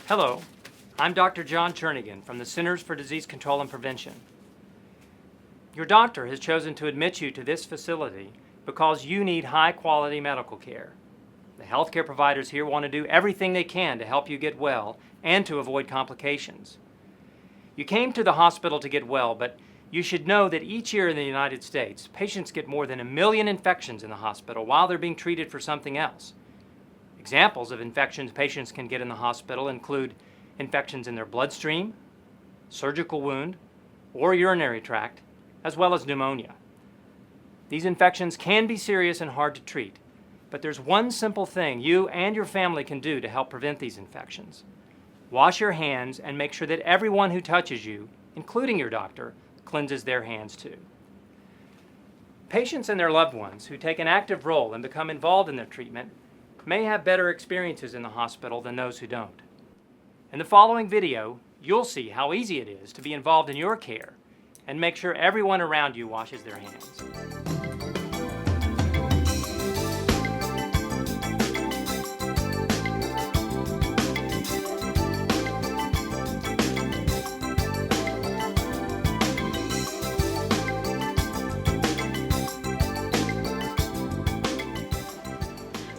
Hello, I'm Dr. John Jernigan from the Centers for Disease Control and Prevention. Your doctor has chosen to admit you to this facility because you need high-quality medical care. The healthcare providers here want to do everything they can to help you get well and to avoid complications. You came to the hospital to get well, but you should know that each year in the United States, patients get more than 1 million infections in the hospital while they're being treated for something else. Examples of infections patients can get in the hospital include infections in their bloodstream, surgical wound, or urinary tract, as well as pneumonia. These infections can be serious and hard to treat, but there's one simple thing you and your family can do to help prevent these infections. Wash your hands and make sure that everyone who touches you, including your doctor, cleanses their hands too. Patients and their loved ones who take an active role and become involved in their treatment may have better experiences in the hospital than those who don't. In the following video, you'll see how easy it is to be involved in your care and make sure everyone around you washes their hands.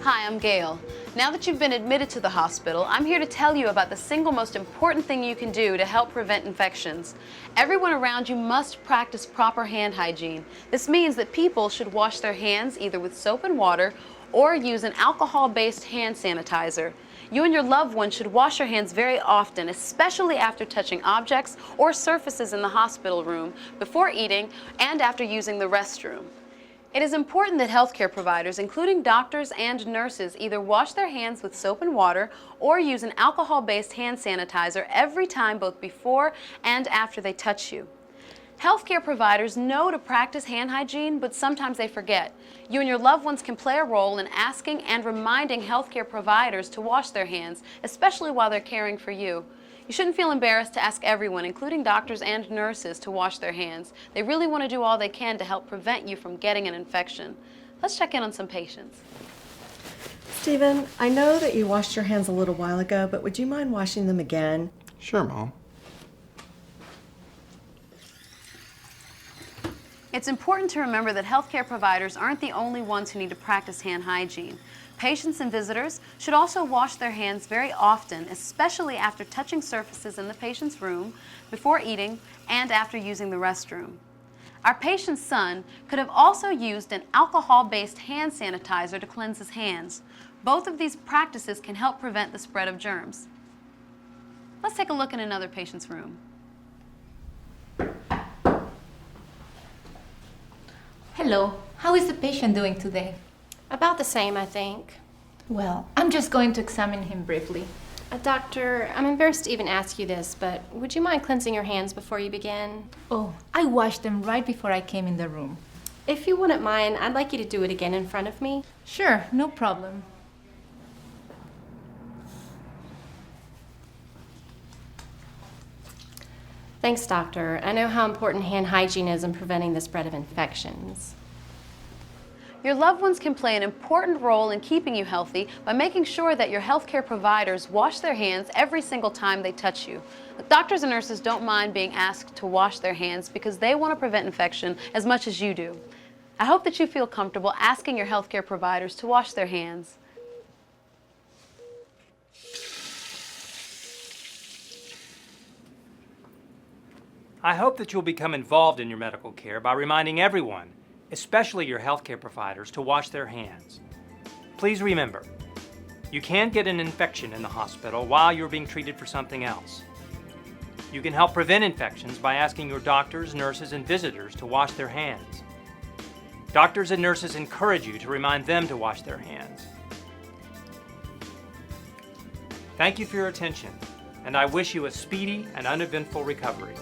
Hi, I'm Gail. Now that you've been admitted to the hospital, I'm here to tell you about the single most important thing you can do to help prevent infections. Everyone around you must practice proper hand hygiene. This means that people should wash their hands either with soap and water or use an alcohol-based hand sanitizer. You and your loved one should wash your hands very often, especially after touching objects or surfaces in the hospital room, before eating, and after using the restroom. It is important that healthcare providers, including doctors and nurses, either wash their hands with soap and water or use an alcohol-based hand sanitizer every time, both before and after they touch you. Healthcare providers know to practice hand hygiene, but sometimes they forget. You and your loved ones can play a role in asking and reminding healthcare providers to wash their hands, especially while they're caring for you. You shouldn't feel embarrassed to ask everyone, including doctors and nurses, to wash their hands. They really want to do all they can to help prevent you from getting an infection. Let's check in on some patients. Stephen, I know that you washed your hands a little while ago, but would you mind washing them again? Sure, Mom. It's important to remember that healthcare providers aren't the only ones who need to practice hand hygiene. Patients and visitors should also wash their hands very often, especially after touching surfaces in the patient's room, before eating, and after using the restroom. Our patient's son could have also used an alcohol-based hand sanitizer to cleanse his hands. Both of these practices can help prevent the spread of germs. Let's take a look in another patient's room. Hello, how is the patient doing today? About the same, I think. Well, I'm just going to examine him briefly. Doctor, I'm embarrassed to even ask you this, but would you mind cleansing your hands before you begin? Oh, I washed them right before I came in the room. If you wouldn't mind, I'd like you to do it again in front of me. Sure, no problem. Thanks, doctor. I know how important hand hygiene is in preventing the spread of infections. Your loved ones can play an important role in keeping you healthy by making sure that your healthcare providers wash their hands every single time they touch you. Doctors and nurses don't mind being asked to wash their hands because they want to prevent infection as much as you do. I hope that you feel comfortable asking your healthcare providers to wash their hands. I hope that you'll become involved in your medical care by reminding everyone, especially your healthcare providers, to wash their hands. Please remember, you can get an infection in the hospital while you're being treated for something else. You can help prevent infections by asking your doctors, nurses, and visitors to wash their hands. Doctors and nurses encourage you to remind them to wash their hands. Thank you for your attention, and I wish you a speedy and uneventful recovery.